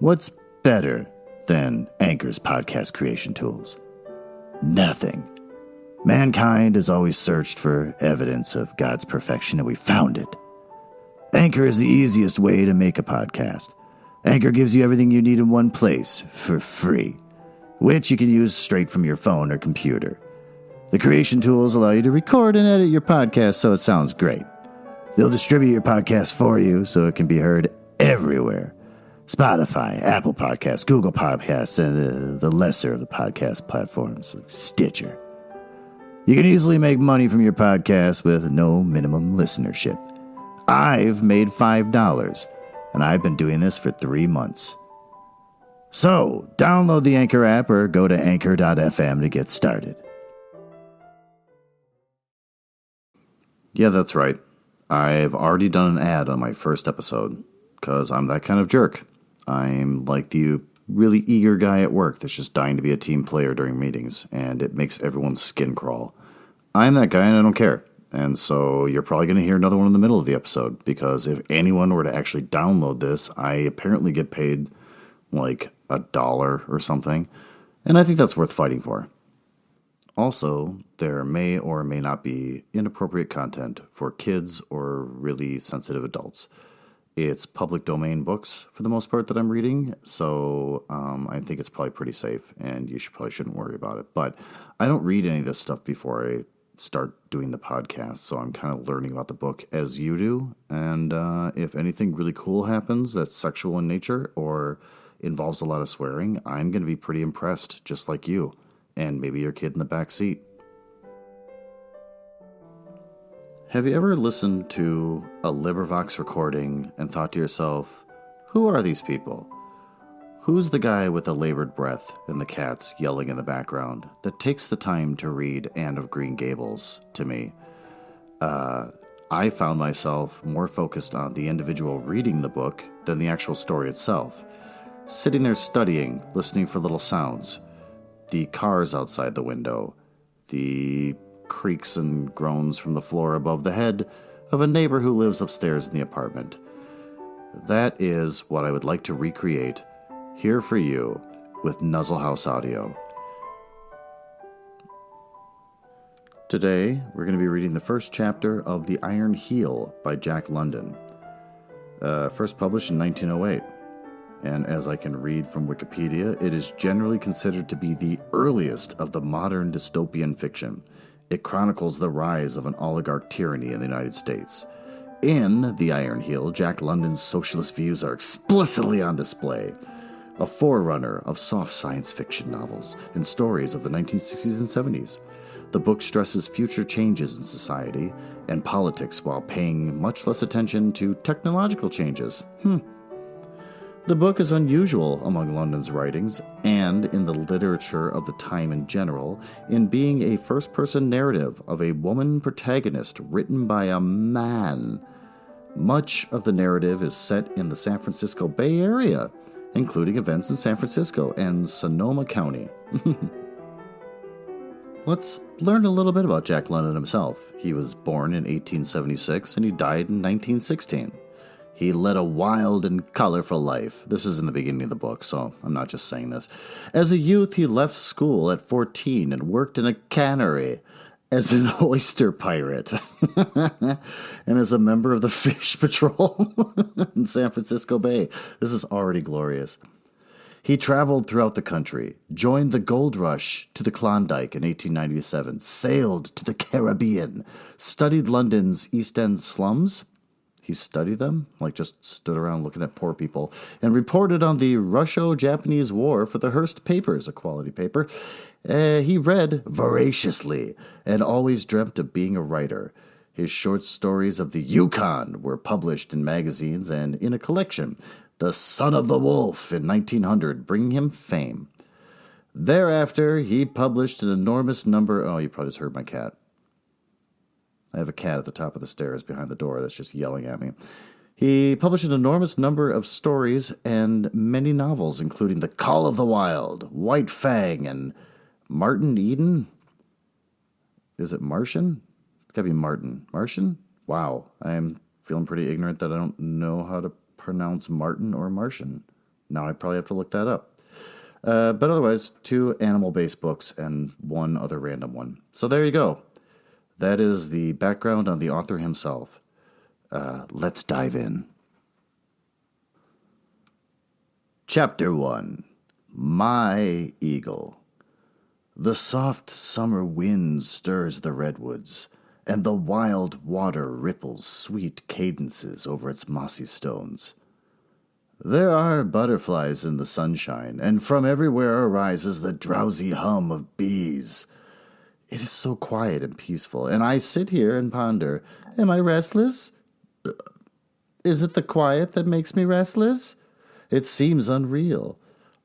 What's better than Anchor's podcast creation tools? Nothing. Mankind has always searched for evidence of God's perfection, and we found it. Anchor is the easiest way to make a podcast. Anchor gives you everything you need in one place for free, which you can use straight from your phone or computer. The creation tools allow you to record and edit your podcast so it sounds great. They'll distribute your podcast for you so it can be heard everywhere. Spotify, Apple Podcasts, Google Podcasts, and the lesser of the podcast platforms like Stitcher. You can easily make money from your podcast with no minimum listenership. I've made $5, and I've been doing this for 3 months. So, download the Anchor app or go to anchor.fm to get started. Yeah, that's right. I've already done an ad on my first episode, because I'm that kind of jerk. I'm like the really eager guy at work that's just dying to be a team player during meetings, and it makes everyone's skin crawl. I'm that guy, and I don't care. And so you're probably going to hear another one in the middle of the episode, because if anyone were to actually download this, I apparently get paid like $1 or something, and I think that's worth fighting for. Also, there may or may not be inappropriate content for kids or really sensitive adults. It's public domain books, for the most part, that I'm reading, so I think it's probably pretty safe, and you probably shouldn't worry about it. But I don't read any of this stuff before I start doing the podcast, so I'm kind of learning about the book as you do, and if anything really cool happens that's sexual in nature or involves a lot of swearing, I'm going to be pretty impressed, just like you, and maybe your kid in the back seat. Have you ever listened to a LibriVox recording and thought to yourself, who are these people? Who's the guy with the labored breath and the cats yelling in the background that takes the time to read Anne of Green Gables to me? I found myself more focused on the individual reading the book than the actual story itself. Sitting there studying, listening for little sounds. The cars outside the window. The creaks and groans from the floor above the head of a neighbor who lives upstairs in the apartment. That is what I would like to recreate here for you with Nuzzle House Audio. Today, we're going to be reading the first chapter of The Iron Heel by Jack London, first published in 1908. And as I can read from Wikipedia, it is generally considered to be the earliest of the modern dystopian fiction. It chronicles the rise of an oligarch tyranny in the United States. In The Iron Heel, Jack London's socialist views are explicitly on display. A forerunner of soft science fiction novels and stories of the 1960s and 70s. The book stresses future changes in society and politics while paying much less attention to technological changes. The book is unusual among London's writings, and in the literature of the time in general, in being a first-person narrative of a woman protagonist written by a man. Much of the narrative is set in the San Francisco Bay Area, including events in San Francisco and Sonoma County. Let's learn a little bit about Jack London himself. He was born in 1876, and he died in 1916. He led a wild and colorful life. This is in the beginning of the book, so I'm not just saying this. As a youth, he left school at 14 and worked in a cannery as an oyster pirate and as a member of the Fish Patrol in San Francisco Bay. This is already glorious. He traveled throughout the country, joined the gold rush to the Klondike in 1897, sailed to the Caribbean, studied London's East End slums. He studied them, like just stood around looking at poor people, and reported on the Russo-Japanese War for the Hearst Papers, a quality paper. He read voraciously and always dreamt of being a writer. His short stories of the Yukon were published in magazines and in a collection, The Son of the Wolf, in 1900, bringing him fame. Thereafter, he published an enormous number... Oh, you probably just heard my cat. I have a cat at the top of the stairs behind the door that's just yelling at me. He published an enormous number of stories and many novels, including The Call of the Wild, White Fang, and Martin Eden? Is it Martian? It's got to be Martin. Martian? Wow, I am feeling pretty ignorant that I don't know how to pronounce Martin or Martian. Now I probably have to look that up. But otherwise, 2 animal-based books and 1 other random one. So there you go. That is the background on the author himself. Let's dive in. Chapter 1. My Eagle. The soft summer wind stirs the redwoods, and the wild water ripples sweet cadences over its mossy stones. There are butterflies in the sunshine, and from everywhere arises the drowsy hum of bees. It is so quiet and peaceful, and I sit here and ponder, am I restless? Is it the quiet that makes me restless? It seems unreal.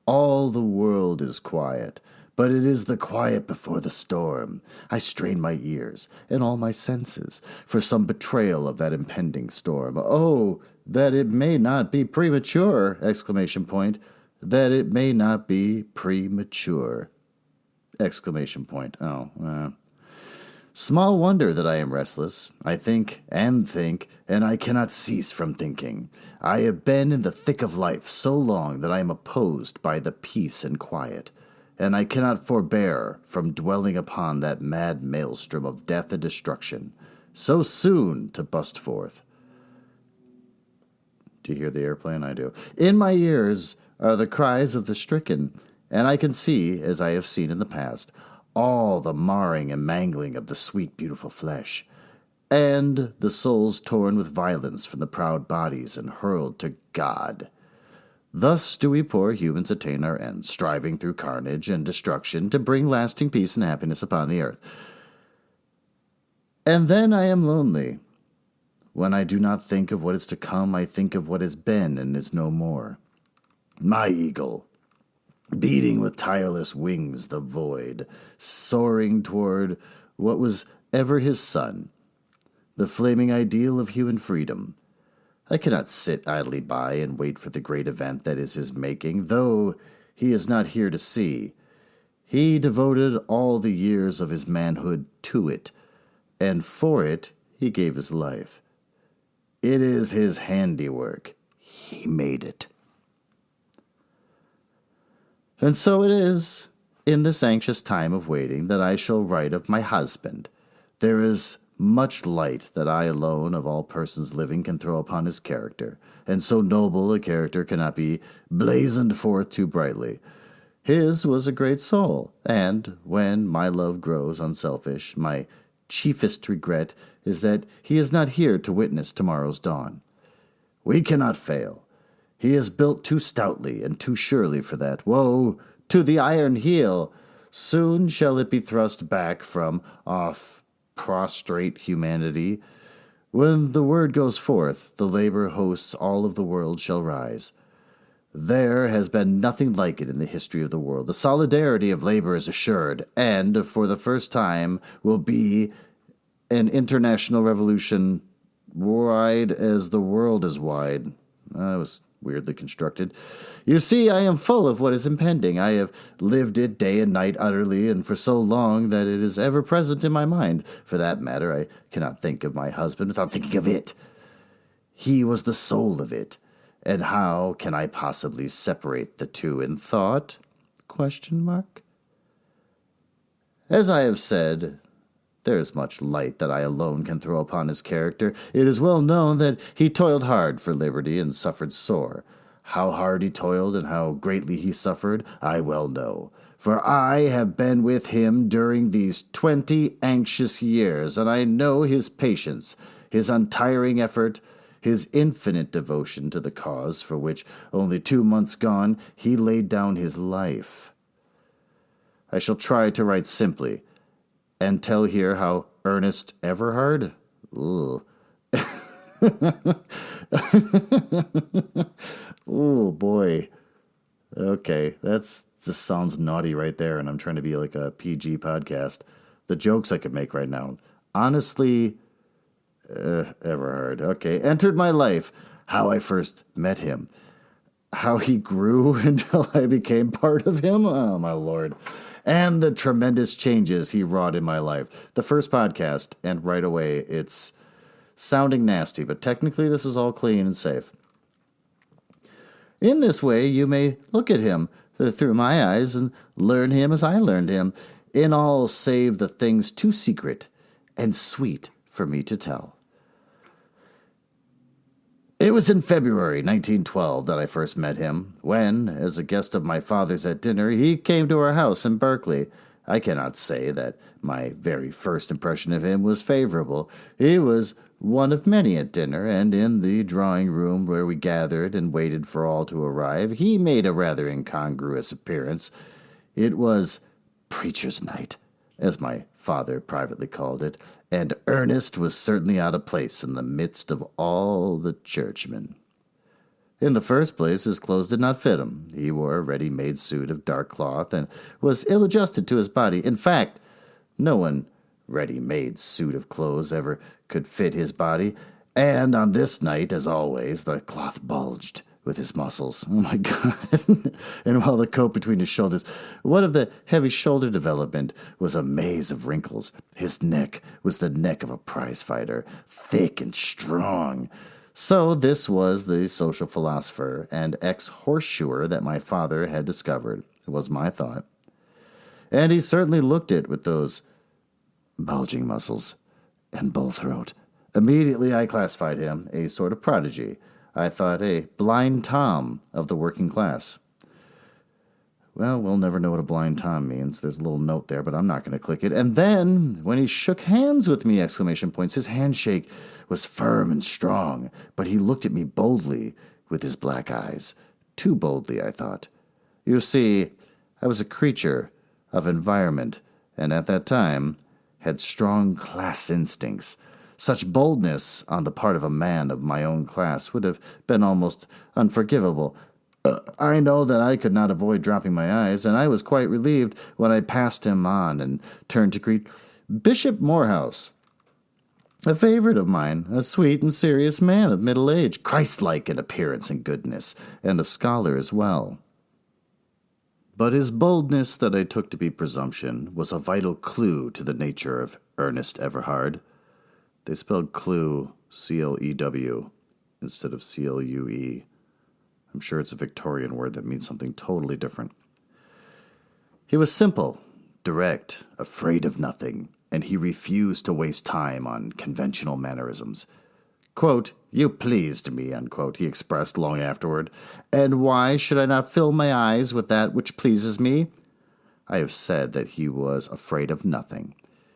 All the world is quiet, but it is the quiet before the storm. I strain my ears and all my senses for some betrayal of that impending storm. Oh, that it may not be premature! ! That it may not be premature! ! Small wonder that I am restless. I think, and I cannot cease from thinking. I have been in the thick of life so long that I am opposed by the peace and quiet, and I cannot forbear from dwelling upon that mad maelstrom of death and destruction, so soon to bust forth. Do you hear the airplane? I do. In my ears are the cries of the stricken, and I can see, as I have seen in the past, all the marring and mangling of the sweet, beautiful flesh, and the souls torn with violence from the proud bodies and hurled to God. Thus do we poor humans attain our ends, striving through carnage and destruction to bring lasting peace and happiness upon the earth. And then I am lonely. When I do not think of what is to come, I think of what has been and is no more. My eagle, beating with tireless wings the void, soaring toward what was ever his sun, the flaming ideal of human freedom. I cannot sit idly by and wait for the great event that is his making, though he is not here to see. He devoted all the years of his manhood to it, and for it he gave his life. It is his handiwork. He made it. And so it is, in this anxious time of waiting, that I shall write of my husband. There is much light that I alone of all persons living can throw upon his character, and so noble a character cannot be blazoned forth too brightly. His was a great soul, and when my love grows unselfish, my chiefest regret is that he is not here to witness tomorrow's dawn. We cannot fail. He is built too stoutly and too surely for that. Woe to the iron heel! Soon shall it be thrust back from off prostrate humanity. When the word goes forth, the labor hosts all of the world shall rise. There has been nothing like it in the history of the world. The solidarity of labor is assured, and for the first time will be an international revolution wide as the world is wide. That was weirdly constructed. You see, I am full of what is impending. I have lived it day and night utterly, and for so long that it is ever present in my mind. For that matter, I cannot think of my husband without thinking of it. He was the soul of it, and how can I possibly separate the two in thought? ? As I have said, there is much light that I alone can throw upon his character. It is well known that he toiled hard for liberty and suffered sore. How hard he toiled and how greatly he suffered, I well know. For I have been with him during these 20 anxious years, and I know his patience, his untiring effort, his infinite devotion to the cause for which, only 2 months gone, he laid down his life. I shall try to write simply, and tell here how Ernest Everhard? Ooh. Oh, boy. Okay, that's just sounds naughty right there, and I'm trying to be like a PG podcast. The jokes I could make right now. Honestly, Everhard. Okay, entered my life. How I first met him. How he grew until I became part of him. Oh, my Lord. And the tremendous changes he wrought in my life. The first podcast, and right away it's sounding nasty, but technically this is all clean and safe. In this way you may look at him through my eyes and learn him as I learned him, in all save the things too secret and sweet for me to tell. It was in February 1912 that I first met him, when, as a guest of my father's at dinner, he came to our house in Berkeley. I cannot say that my very first impression of him was favorable. He was one of many at dinner, and in the drawing-room where we gathered and waited for all to arrive, he made a rather incongruous appearance. It was preacher's night, as my father privately called it, and Ernest was certainly out of place in the midst of all the churchmen. In the first place, his clothes did not fit him. He wore a ready-made suit of dark cloth and was ill-adjusted to his body. In fact, no one ready-made suit of clothes ever could fit his body, and on this night, as always, the cloth bulged with his muscles. Oh, my God. And while the coat between his shoulders, what of the heavy shoulder development, was a maze of wrinkles. His neck was the neck of a prize fighter, thick and strong. So this was the social philosopher and ex-horseshoer that my father had discovered, was my thought. And he certainly looked it with those bulging muscles and bull throat. Immediately I classified him a sort of prodigy. I thought a blind Tom of the working class. Well, we'll never know what a blind Tom means. There's a little note there, but I'm not going to click it. And then, when he shook hands with me, exclamation points, his handshake was firm and strong, but he looked at me boldly with his black eyes. Too boldly, I thought. You see, I was a creature of environment, and at that time had strong class instincts. Such boldness on the part of a man of my own class would have been almost unforgivable. I know that I could not avoid dropping my eyes, and I was quite relieved when I passed him on and turned to greet Bishop Morehouse, a favorite of mine, a sweet and serious man of middle age, Christ-like in appearance and goodness, and a scholar as well. But his boldness that I took to be presumption was a vital clue to the nature of Ernest Everhard. They spelled clue C-L-E-W instead of C-L-U-E. I'm sure it's a Victorian word that means something totally different. He was simple, direct, afraid of nothing, and he refused to waste time on conventional mannerisms. Quote, "You pleased me," unquote, he expressed long afterward. "And why should I not fill my eyes with that which pleases me?" I have said that he was afraid of nothing.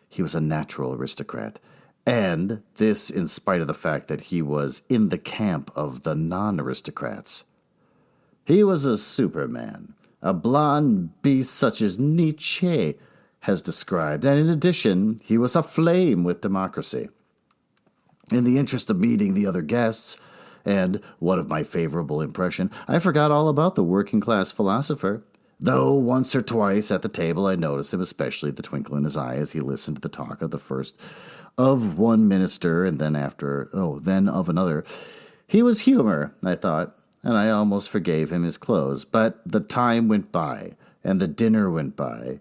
He was a natural aristocrat, and this in spite of the fact that he was in the camp of the non-aristocrats. He was a superman, a blond beast such as Nietzsche has described, and in addition, he was aflame with democracy. In the interest of meeting the other guests, and what of my favorable impression, I forgot all about the working-class philosopher, though once or twice at the table I noticed him, especially the twinkle in his eye as he listened to the talk of the first of one minister and then of another. He was humor, I thought, and I almost forgave him his clothes, but the time went by, and the dinner went by,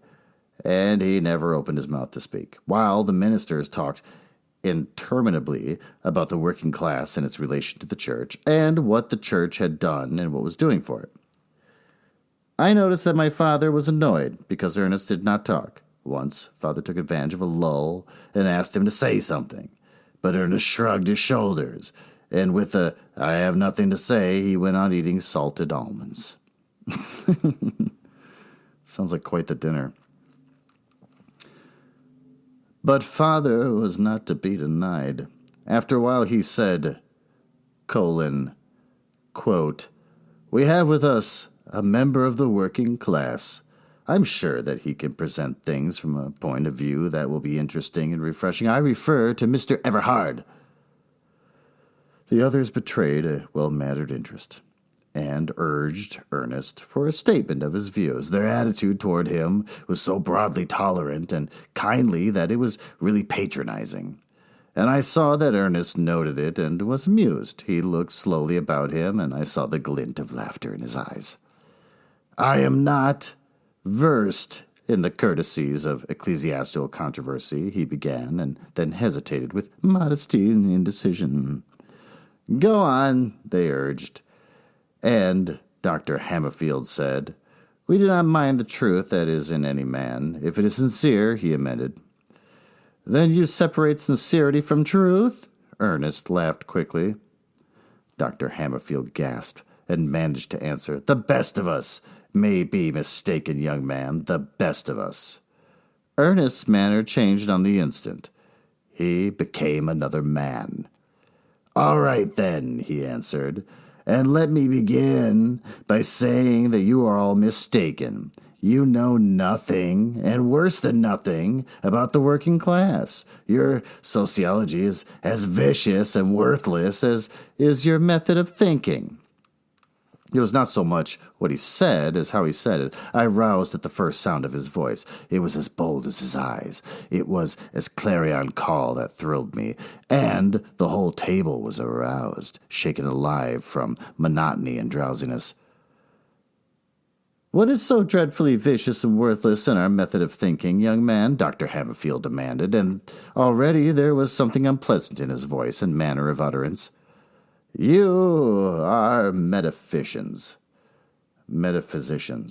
and he never opened his mouth to speak, while the ministers talked interminably about the working class and its relation to the church, and what the church had done and what was doing for it. I noticed that my father was annoyed because Ernest did not talk. Once, father took advantage of a lull and asked him to say something, but Ernest shrugged his shoulders, and with a "I have nothing to say," he went on eating salted almonds. Sounds like quite the dinner. But father was not to be denied. After a while he said, quote, "We have with us a member of the working class. I'm sure that he can present things from a point of view that will be interesting and refreshing. I refer to Mr. Everhard." The others betrayed a well-mannered interest and urged Ernest for a statement of his views. Their attitude toward him was so broadly tolerant and kindly that it was really patronizing. And I saw that Ernest noted it and was amused. He looked slowly about him, and I saw the glint of laughter in his eyes. "I am not versed in the courtesies of ecclesiastical controversy," he began, and then hesitated with modesty and indecision. "Go on," they urged. And Dr. Hammerfield said. We do not mind the truth that is in any man, if it is sincere, he amended. Then you separate sincerity from truth? Ernest laughed quickly. Dr. Hammerfield gasped and managed to answer, The best of us may be mistaken, young man, the best of us. Ernest's manner changed on the instant. He became another man. All right, then, he answered, and let me begin by saying that you are all mistaken. You know nothing, and worse than nothing, about the working class. Your sociology is as vicious and worthless as is your method of thinking. It was not so much what he said as how he said it. I roused at the first sound of his voice. It was as bold as his eyes. It was as clarion call that thrilled me. And the whole table was aroused, shaken alive from monotony and drowsiness. What is so dreadfully vicious and worthless in our method of thinking, young man? Dr. Hammerfield demanded, and already there was something unpleasant in his voice and manner of utterance. You are metaphysicians. Metaphysician.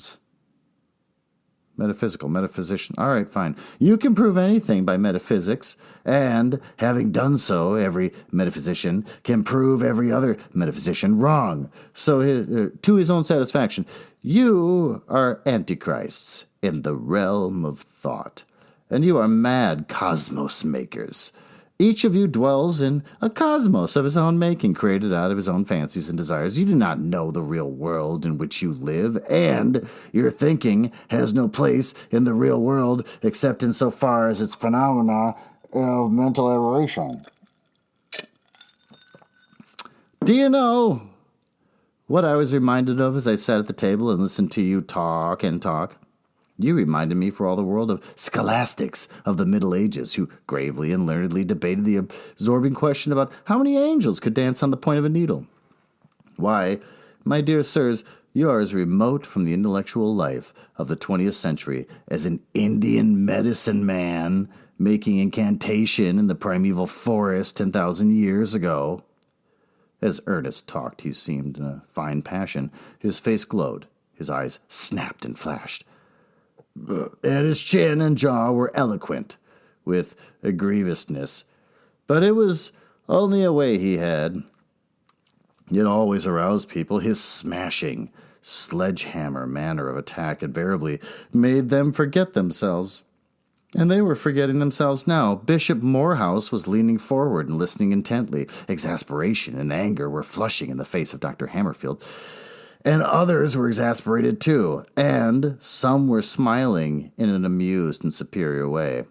All right, fine. You can prove anything by metaphysics, and having done so, every metaphysician can prove every other metaphysician wrong. So, to his own satisfaction, you are antichrists in the realm of thought, and you are mad cosmos makers. Each of you dwells in a cosmos of his own making, created out of his own fancies and desires. You do not know the real world in which you live, and your thinking has no place in the real world except insofar as its phenomena of mental aberration. Do you know what I was reminded of as I sat at the table and listened to you talk and talk? You reminded me for all the world of scholastics of the Middle Ages who gravely and learnedly debated the absorbing question about how many angels could dance on the point of a needle. Why, my dear sirs, you are as remote from the intellectual life of the 20th century as an Indian medicine man making incantation in the primeval forest 10,000 years ago. As Ernest talked, he seemed in a fine passion. His face glowed. His eyes snapped and flashed. And his chin and jaw were eloquent with a grievousness, but it was only a way he had. It always aroused people. His smashing, sledgehammer manner of attack invariably made them forget themselves. And they were forgetting themselves now. Bishop Morehouse was leaning forward and listening intently. Exasperation and anger were flushing in the face of Dr. Hammerfield. And others were exasperated too, and some were smiling in an amused and superior way.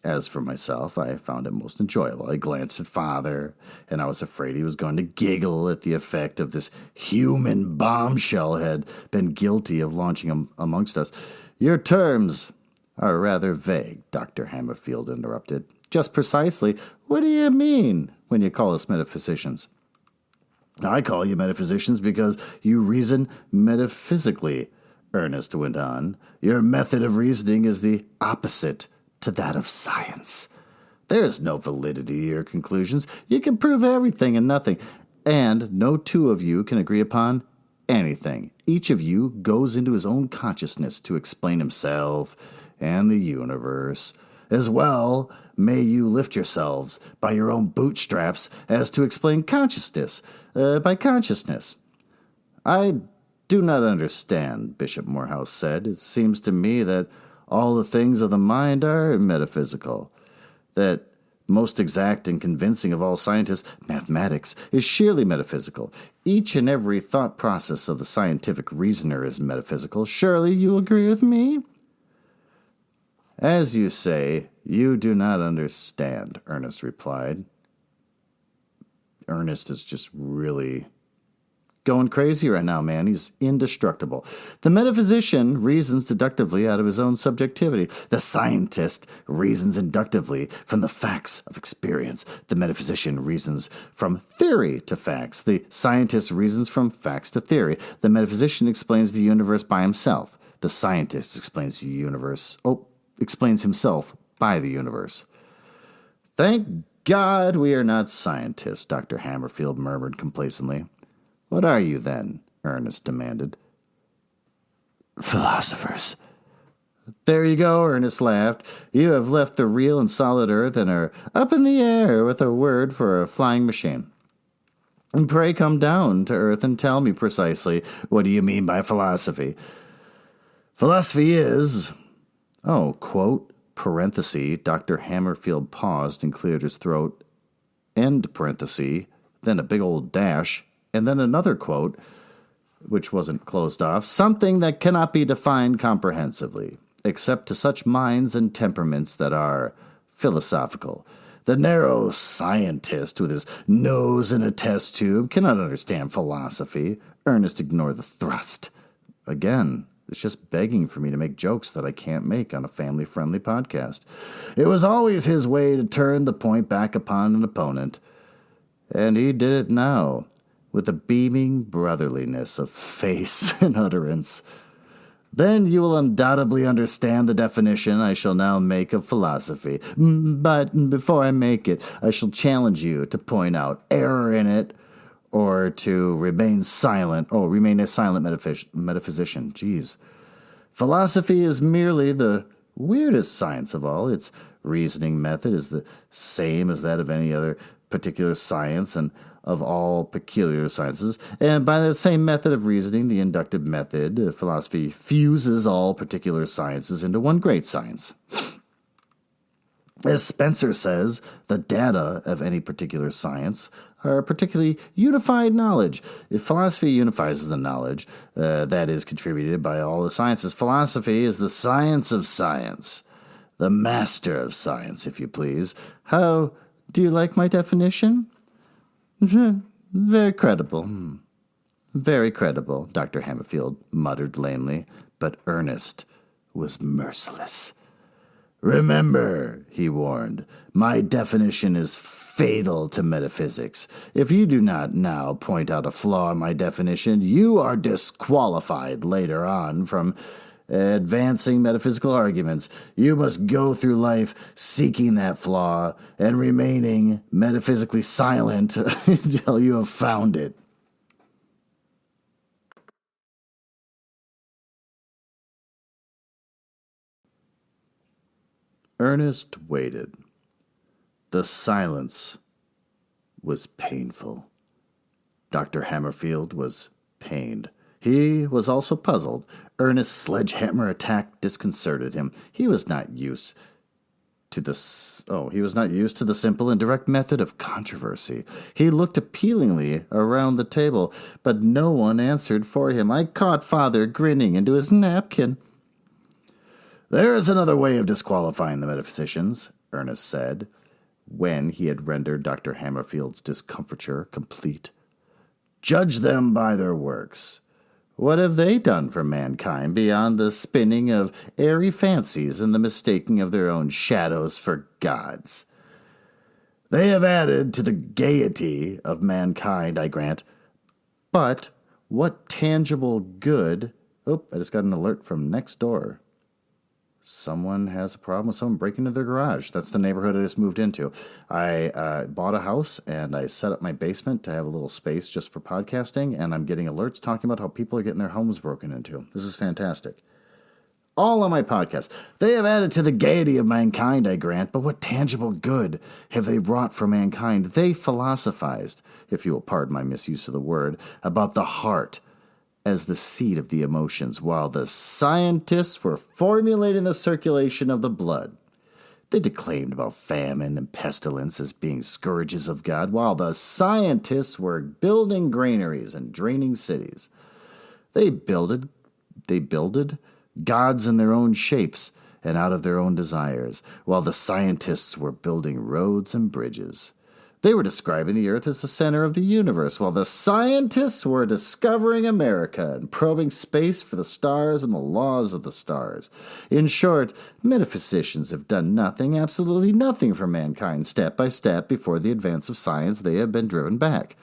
As for myself, I found it most enjoyable. I glanced at Father, and I was afraid he was going to giggle at the effect of this human bombshell had been guilty of launching amongst us. Your terms are rather vague, Dr. Hammerfield interrupted. Just precisely, what do you mean when you call us metaphysicians? I call you metaphysicians because you reason metaphysically, Ernest went on. Your method of reasoning is the opposite to that of science. There is no validity to your conclusions. You can prove everything and nothing, and no two of you can agree upon anything. Each of you goes into his own consciousness to explain himself and the universe. As well may you lift yourselves by your own bootstraps as to explain consciousness by consciousness. I do not understand, Bishop Morehouse said. It seems to me that all the things of the mind are metaphysical, that most exact and convincing of all scientists, mathematics, is sheerly metaphysical. Each and every thought process of the scientific reasoner is metaphysical. Surely you agree with me? As you say, you do not understand, Ernest replied. Ernest is just really going crazy right now, man. He's indestructible. The metaphysician reasons deductively out of his own subjectivity. The scientist reasons inductively from the facts of experience. The metaphysician reasons from theory to facts. The scientist reasons from facts to theory. The metaphysician explains the universe by himself. The scientist explains himself by the universe. Thank God we are not scientists, Dr. Hammerfield murmured complacently. What are you, then? Ernest demanded. Philosophers. There you go, Ernest laughed. You have left the real and solid earth and are up in the air with a word for a flying machine. And pray come down to earth and tell me precisely, what do you mean by philosophy? Philosophy is... Oh, quote, parenthesis, Dr. Hammerfield paused and cleared his throat, end parenthesis, then a big old dash, and then another quote, which wasn't closed off, something that cannot be defined comprehensively, except to such minds and temperaments that are philosophical. The narrow scientist with his nose in a test tube cannot understand philosophy. Ernest ignored the thrust. Again, it's just begging for me to make jokes that I can't make on a family-friendly podcast. It was always his way to turn the point back upon an opponent. And he did it now, with a beaming brotherliness of face and utterance. Then you will undoubtedly understand the definition I shall now make of philosophy. But before I make it, I shall challenge you to point out error in it, or to remain a silent metaphysician. Jeez. Philosophy is merely the weirdest science of all. Its reasoning method is the same as that of any other particular science and of all peculiar sciences. And by the same method of reasoning, the inductive method, philosophy fuses all particular sciences into one great science. As Spencer says, the data of any particular science are particularly unified knowledge. If philosophy unifies the knowledge that is contributed by all the sciences, philosophy is the science of science, the master of science, if you please. How do you like my definition? Very credible. Very credible, Dr. Hammerfield muttered lamely, but Ernest was merciless. Remember, he warned, my definition is fatal to metaphysics. If you do not now point out a flaw in my definition, you are disqualified later on from advancing metaphysical arguments. You must go through life seeking that flaw and remaining metaphysically silent until you have found it. Ernest waited. The silence was painful. Dr. Hammerfield was pained. He was also puzzled. Ernest's sledgehammer attack disconcerted him. He was not used to the simple and direct method of controversy. He looked appealingly around the table, but no one answered for him. I caught Father grinning into his napkin. There is another way of disqualifying the metaphysicians, Ernest said, when he had rendered Dr. Hammerfield's discomfiture complete. Judge them by their works. What have they done for mankind beyond the spinning of airy fancies and the mistaking of their own shadows for gods? They have added to the gaiety of mankind, I grant. But what tangible good... Oh, I just got an alert from next door. Someone has a problem with someone breaking into their garage. That's the neighborhood I just moved into. I bought a house, and I set up my basement to have a little space just for podcasting, and I'm getting alerts talking about how people are getting their homes broken into. This is fantastic. All on my podcast. They have added to the gaiety of mankind, I grant, but what tangible good have they wrought for mankind? They philosophized, if you will pardon my misuse of the word, about the heart as the seat of the emotions, while the scientists were formulating the circulation of the blood. They declaimed about famine and pestilence as being scourges of God, while the scientists were building granaries and draining cities. They builded gods in their own shapes and out of their own desires, while the scientists were building roads and bridges. They were describing the earth as the center of the universe, while the scientists were discovering America and probing space for the stars and the laws of the stars. In short, metaphysicians have done nothing, absolutely nothing for mankind. Step by step, before the advance of science, they have been driven back.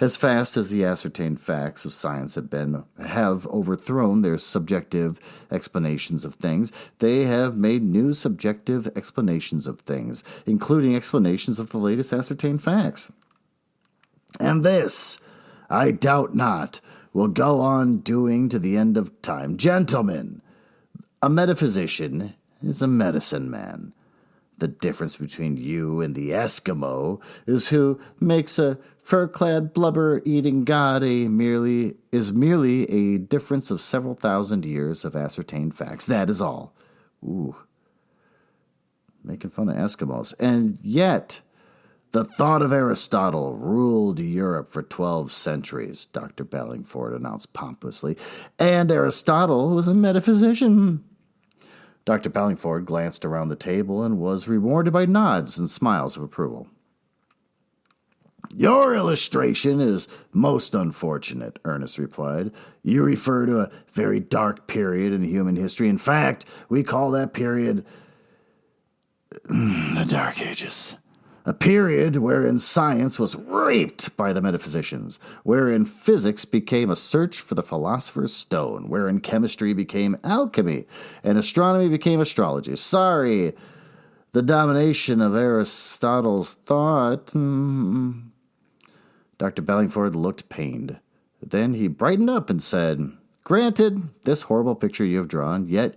As fast as the ascertained facts of science have overthrown their subjective explanations of things, they have made new subjective explanations of things, including explanations of the latest ascertained facts. And this, I doubt not, will go on doing to the end of time. Gentlemen, a metaphysician is a medicine man. The difference between you and the Eskimo is who makes a fur-clad, blubber-eating god merely a difference of several thousand years of ascertained facts. That is all. Ooh. Making fun of Eskimos. And yet, the thought of Aristotle ruled Europe for 12 centuries, Dr. Ballingford announced pompously. And Aristotle was a metaphysician. Dr. Ballingford glanced around the table and was rewarded by nods and smiles of approval. Your illustration is most unfortunate, Ernest replied. You refer to a very dark period in human history. In fact, we call that period the Dark Ages. A period wherein science was raped by the metaphysicians, wherein physics became a search for the philosopher's stone, wherein chemistry became alchemy, and astronomy became astrology. Sorry, the domination of Aristotle's thought. Dr. Ballingford looked pained. Then he brightened up and said, Granted, this horrible picture you have drawn, yet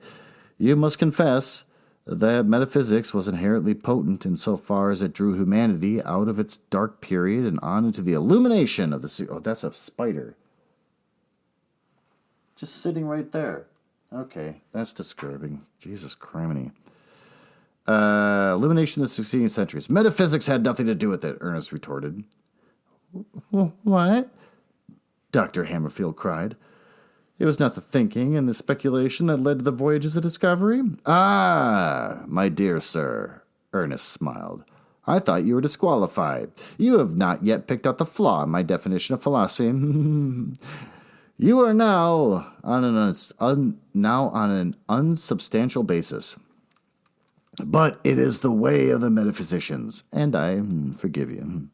you must confess that metaphysics was inherently potent insofar as it drew humanity out of its dark period and on into the illumination of the... Oh, that's a spider. Just sitting right there. Okay, that's disturbing. Jesus criminy. Illumination of the succeeding centuries. Metaphysics had nothing to do with it, Ernest retorted. What? Dr. Hammerfield cried. It was not the thinking and the speculation that led to the voyages of discovery. Ah, my dear sir, Ernest smiled. I thought you were disqualified. You have not yet picked out the flaw in my definition of philosophy. You are now on an unsubstantial basis. But it is the way of the metaphysicians, and I forgive you.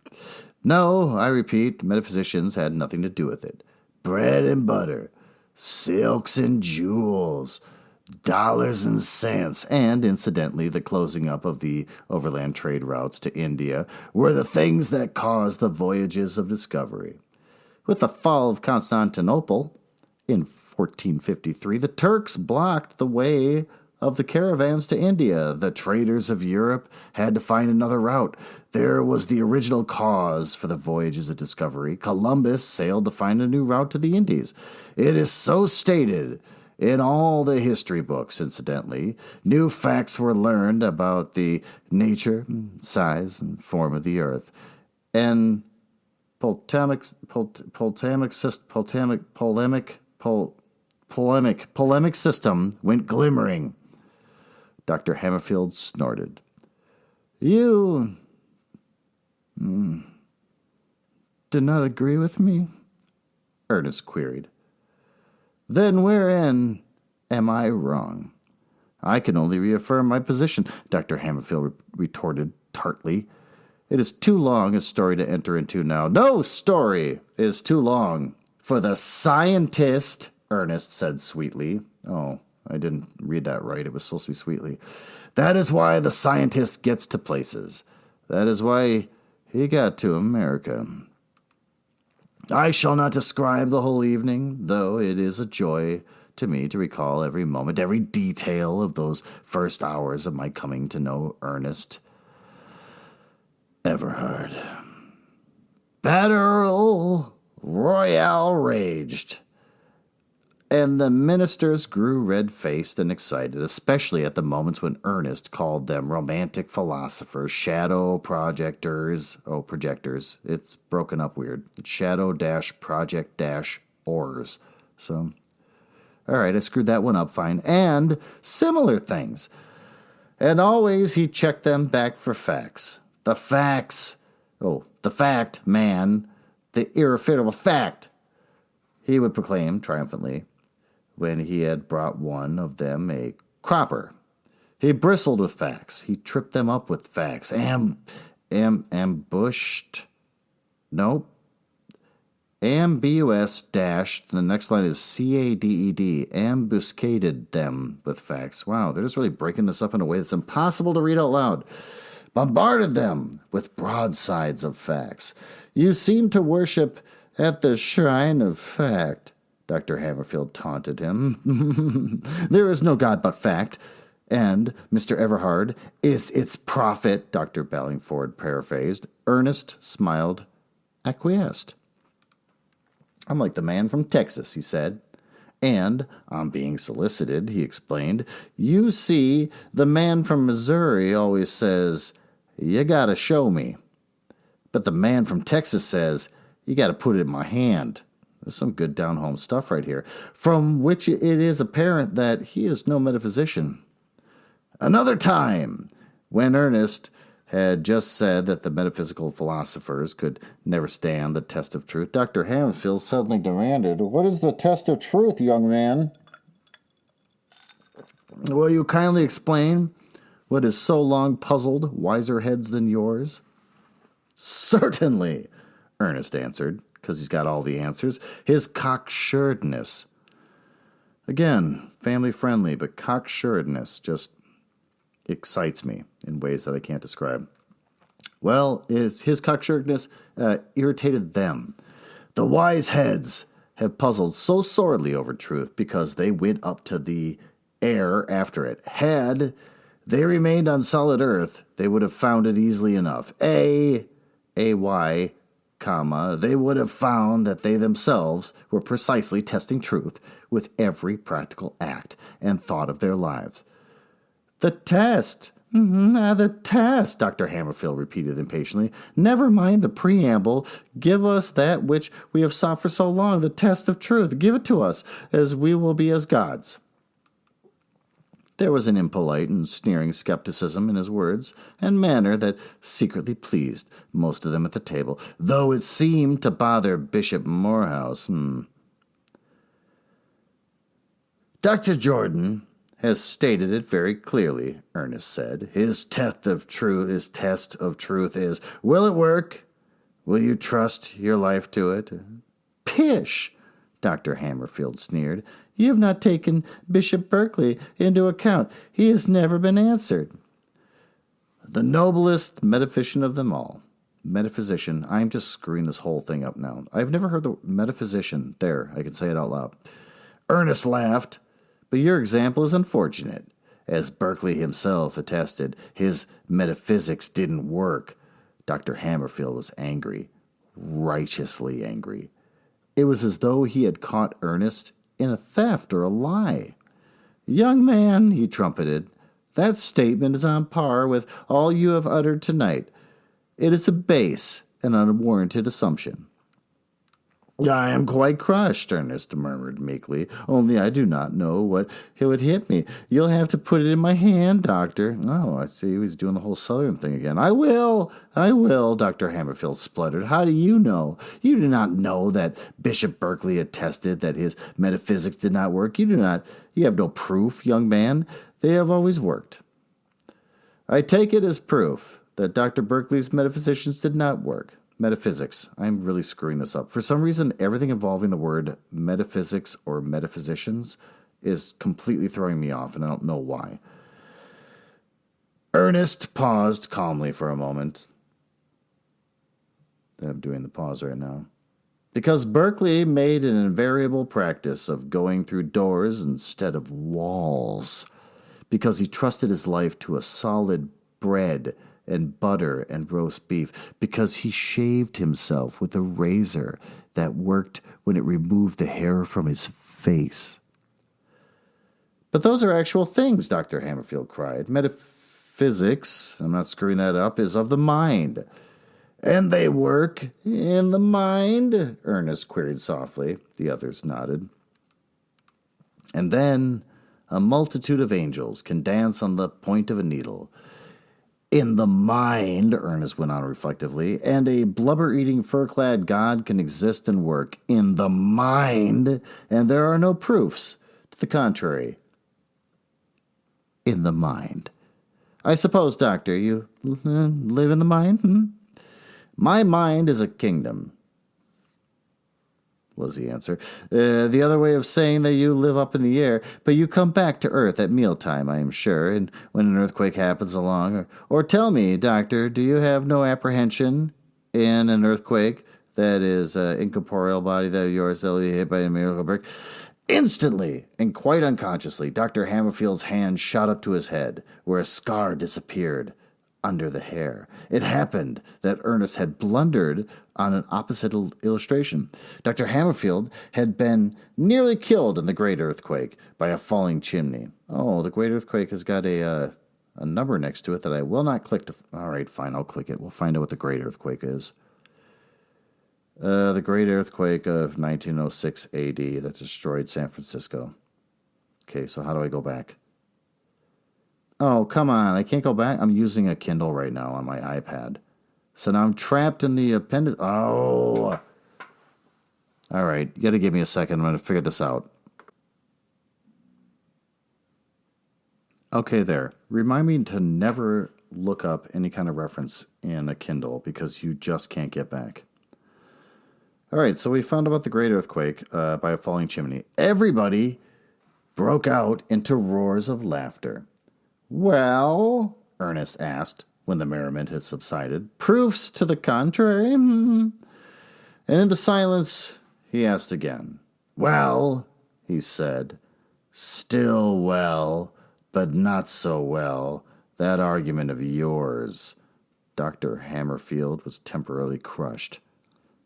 No, I repeat, metaphysicians had nothing to do with it. Bread and butter, silks and jewels, dollars and cents, and, incidentally, the closing up of the overland trade routes to India were the things that caused the voyages of discovery. With the fall of Constantinople in 1453, the Turks blocked the way of the caravans to India. The traders of Europe had to find another route. There was the original cause for the voyages of discovery. Columbus sailed to find a new route to the Indies. It is so stated in all the history books, incidentally. New facts were learned about the nature, size, and form of the earth. And polemic system went glimmering. Dr. Hammerfield snorted. You do not agree with me? Ernest queried. Then wherein am I wrong? I can only reaffirm my position, Dr. Hammerfield retorted tartly. It is too long a story to enter into now. No story is too long for the scientist, Ernest said sweetly. Oh, I didn't read that right. It was supposed to be sweetly. That is why the scientist gets to places. That is why he got to America. I shall not describe the whole evening, though it is a joy to me to recall every moment, every detail of those first hours of my coming to know Ernest Everhard. Battle Royale raged, and the ministers grew red-faced and excited, especially at the moments when Ernest called them romantic philosophers, shadow projectors. Oh, projectors. It's broken up weird. It's shadow-project-ors. So, all right, I screwed that one up fine. And similar things. And always he checked them back for facts. The facts. Oh, the fact, man. The irrefutable fact, he would proclaim triumphantly when he had brought one of them a cropper. He bristled with facts. He tripped them up with facts. Ambushed. Nope. Ambus dash. The next line is CADED. Ambuscaded them with facts. Wow, they're just really breaking this up in a way that's impossible to read out loud. Bombarded them with broadsides of facts. You seem to worship at the shrine of fact. Dr. Hammerfield taunted him. There is no God but fact. And Mr. Everhard is its prophet, Dr. Ballingford paraphrased. Ernest smiled, acquiesced. I'm like the man from Texas, he said. And, on being solicited, he explained, you see, the man from Missouri always says, you gotta show me. But the man from Texas says, you gotta put it in my hand. There's some good down-home stuff right here, from which it is apparent that he is no metaphysician. Another time, when Ernest had just said that the metaphysical philosophers could never stand the test of truth, Dr. Hammerfield suddenly demanded, what is the test of truth, young man? Will you kindly explain what has so long puzzled wiser heads than yours? Certainly, Ernest answered, because he's got all the answers. His cocksuredness. Again, family-friendly, but cocksuredness just excites me in ways that I can't describe. Well, his cocksuredness irritated them. The wise heads have puzzled so sorely over truth because they went up to the air after it. Had they remained on solid earth, they would have found it easily enough. They would have found that they themselves were precisely testing truth with every practical act and thought of their lives. The test. The test, Dr. Hammerfield repeated impatiently. Never mind the preamble. Give us that which we have sought for so long, the test of truth. Give it to us, as we will be as gods. There was an impolite and sneering skepticism in his words and manner that secretly pleased most of them at the table, though it seemed to bother Bishop Morehouse. Dr. Jordan has stated it very clearly, Ernest said. His test of truth is, will it work? Will you trust your life to it? Pish! Dr. Hammerfield sneered. You have not taken Bishop Berkeley into account. He has never been answered. The noblest metaphysician of them all. Metaphysician. I'm just screwing this whole thing up now. I've never heard the metaphysician. There, I can say it out loud. Ernest laughed. But your example is unfortunate. As Berkeley himself attested, his metaphysics didn't work. Dr. Hammerfield was angry, righteously angry. It was as though he had caught Ernest in a theft or a lie. Young man, he trumpeted, that statement is on par with all you have uttered tonight. It is a base and unwarranted assumption. I am quite crushed, Ernest murmured meekly, only I do not know what it would hit me. You'll have to put it in my hand, Doctor. Oh, I see he's doing the whole Southern thing again. I will, Dr. Hammerfield spluttered. How do you know? You do not know that Bishop Berkeley attested that his metaphysics did not work. You have no proof, young man. They have always worked. I take it as proof that Dr. Berkeley's metaphysicians did not work. Metaphysics. I'm really screwing this up. For some reason, everything involving the word metaphysics or metaphysicians is completely throwing me off, and I don't know why. Ernest paused calmly for a moment. I'm doing the pause right now. Because Berkeley made an invariable practice of going through doors instead of walls. Because he trusted his life to a solid bread and butter and roast beef, because he shaved himself with a razor that worked when it removed the hair from his face. But those are actual things, Dr. Hammerfield cried. Metaphysics, I'm not screwing that up, is of the mind. And they work in the mind? Ernest queried softly. The others nodded. And then a multitude of angels can dance on the point of a needle. In the mind, Ernest went on reflectively, and a blubber-eating, fur-clad god can exist and work in the mind, and there are no proofs to the contrary. In the mind. I suppose, Doctor, you live in the mind? My mind is a kingdom, was the answer. The other way of saying that you live up in the air, but you come back to Earth at mealtime, I am sure, and when an earthquake happens along. Or tell me, Doctor, do you have no apprehension in an earthquake that is incorporeal body that yours that will be hit by a miracle brick. Instantly, and quite unconsciously, Dr. Hammerfield's hand shot up to his head, where a scar disappeared under the hair. It happened that Ernest had blundered on an opposite illustration. Dr. Hammerfield had been nearly killed in the Great Earthquake by a falling chimney. Oh, the Great Earthquake has got a number next to it that I will not click to... All right, fine, I'll click it. We'll find out what the Great Earthquake is. The Great Earthquake of 1906 AD that destroyed San Francisco. Okay, so how do I go back? Oh, come on, I can't go back? I'm using a Kindle right now on my iPad. So now I'm trapped in the appendix. Oh! All right, you got to give me a second. I'm going to figure this out. Okay, there. Remind me to never look up any kind of reference in a Kindle because you just can't get back. All right, so we found about the Great Earthquake by a falling chimney. Everybody broke out into roars of laughter. Well, Ernest asked when the merriment had subsided. Proofs to the contrary? And in the silence, he asked again. Well, he said, still well, but not so well. That argument of yours. Dr. Hammerfield was temporarily crushed,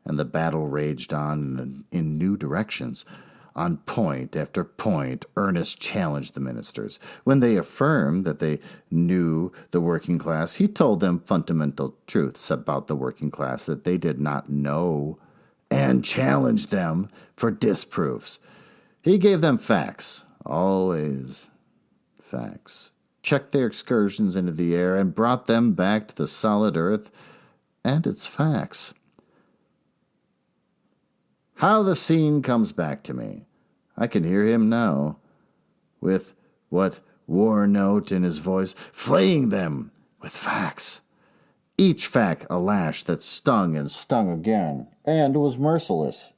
and the battle raged on in new directions. On point after point, Ernest challenged the ministers. When they affirmed that they knew the working class, he told them fundamental truths about the working class that they did not know, and challenged them for disproofs. He gave them facts, always facts, checked their excursions into the air, and brought them back to the solid earth and its facts. How the scene comes back to me. I can hear him now, with what war note in his voice, flaying them with facts. Each fact a lash that stung and stung again, and was merciless.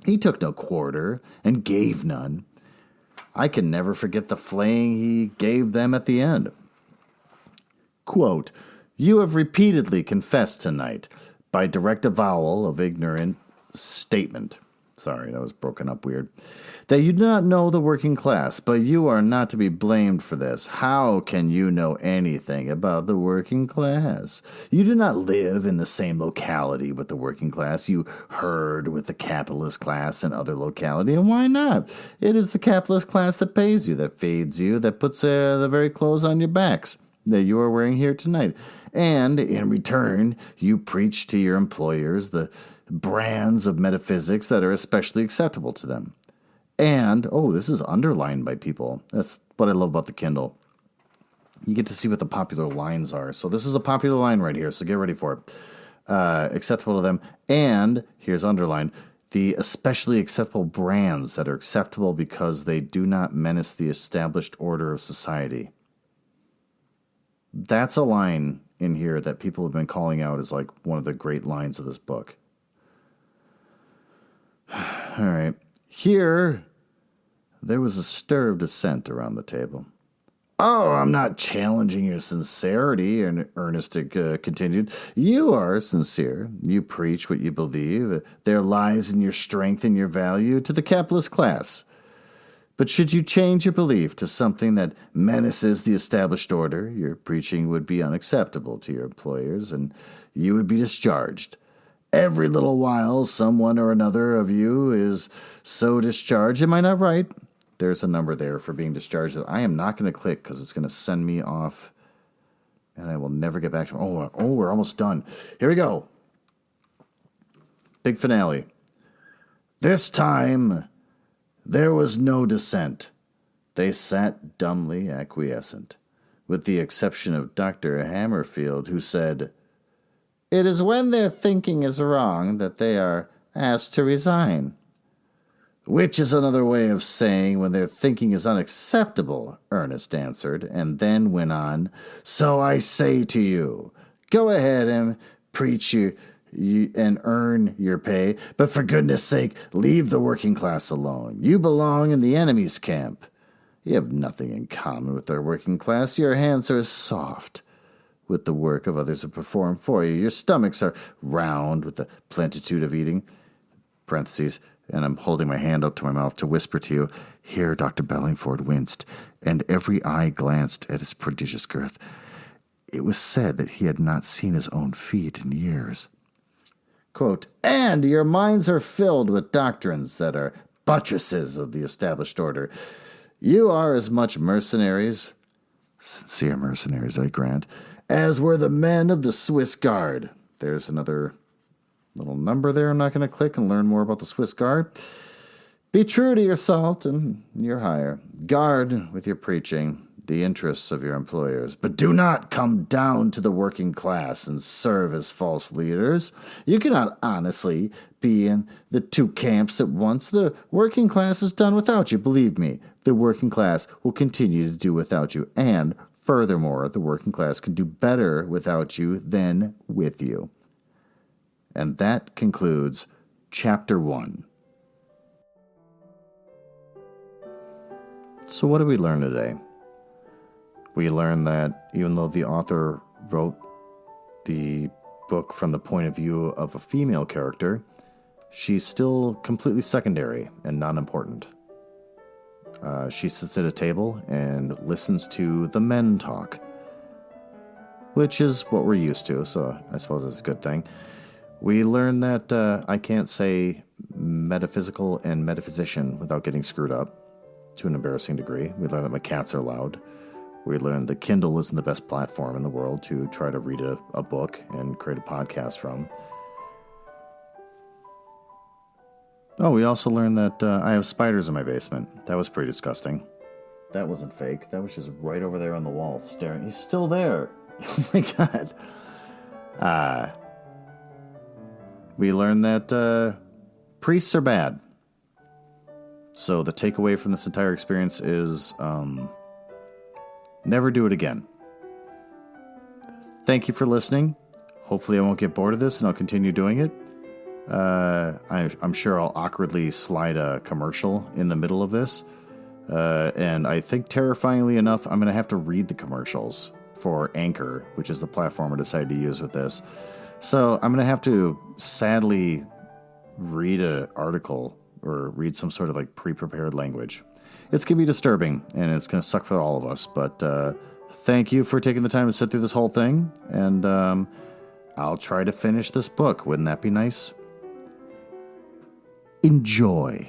He took no quarter and gave none. I can never forget the flaying he gave them at the end. Quote, you have repeatedly confessed tonight, by direct avowal of ignorant statement. Sorry, that was broken up weird. That you do not know the working class, but you are not to be blamed for this. How can you know anything about the working class? You do not live in the same locality with the working class. You herd with the capitalist class in other locality, and why not? It is the capitalist class that pays you, that feeds you, that puts the very clothes on your backs that you are wearing here tonight. And in return, you preach to your employers the brands of metaphysics that are especially acceptable to them. And, oh, this is underlined by people. That's what I love about the Kindle. You get to see what the popular lines are. So this is a popular line right here, so get ready for it. Acceptable to them. And, here's underlined, the especially acceptable brands that are acceptable because they do not menace the established order of society. That's a line in here that people have been calling out as like one of the great lines of this book. All right. Here, there was a stir of dissent around the table. Oh, I'm not challenging your sincerity, Ernest continued. You are sincere. You preach what you believe. There lies in your strength and your value to the capitalist class. But should you change your belief to something that menaces the established order, your preaching would be unacceptable to your employers, and you would be discharged. Every little while, someone or another of you is so discharged. Am I not right? There's a number there for being discharged that I am not going to click because it's going to send me off, and I will never get back to it. Oh, we're almost done. Here we go. Big finale. This time, there was no dissent. They sat dumbly acquiescent, with the exception of Dr. Hammerfield, who said, it is when their thinking is wrong that they are asked to resign. Which is another way of saying when their thinking is unacceptable, Ernest answered, and then went on, so I say to you, go ahead and preach and earn your pay, but for goodness sake, leave the working class alone. You belong in the enemy's camp. You have nothing in common with their working class. Your hands are soft. with the work of others to perform for you. Your stomachs are round with the plenitude of eating. Parentheses, and I'm holding my hand up to my mouth to whisper to you. Here Dr. Bellingford winced, and every eye glanced at his prodigious girth. It was said that he had not seen his own feet in years. Quote, and your minds are filled with doctrines that are buttresses of the established order. You are as much mercenaries, sincere mercenaries, I grant, as were the men of the Swiss Guard. There's another little number there I'm not going to click and learn more about the Swiss Guard. Be true to your salt and your hire. Guard with your preaching the interests of your employers, but do not come down to the working class and serve as false leaders. You cannot honestly be in the two camps at once. The working class is done without you. Believe me, the working class will continue to do without you. And furthermore, the working class can do better without you than with you. And that concludes Chapter 1. So what did we learn today? We learned that even though the author wrote the book from the point of view of a female character, she's still completely secondary and non-important. She sits at a table and listens to the men talk, which is what we're used to, so I suppose it's a good thing. We learned that I can't say metaphysical and metaphysician without getting screwed up to an embarrassing degree. We learned that my cats are loud. We learned that Kindle isn't the best platform in the world to try to read a book and create a podcast from. Oh, we also learned that I have spiders in my basement. That was pretty disgusting. That wasn't fake. That was just right over there on the wall staring. He's still there. Oh my god. We learned that priests are bad. So the takeaway from this entire experience is never do it again. Thank you for listening. Hopefully I won't get bored of this and I'll continue doing it. I'm sure I'll awkwardly slide a commercial in the middle of this. And I think terrifyingly enough, I'm going to have to read the commercials for Anchor, which is the platform I decided to use with this. So I'm going to have to sadly read an article or read some sort of like pre-prepared language. It's going to be disturbing and it's going to suck for all of us. But thank you for taking the time to sit through this whole thing. And I'll try to finish this book. Wouldn't that be nice? Enjoy.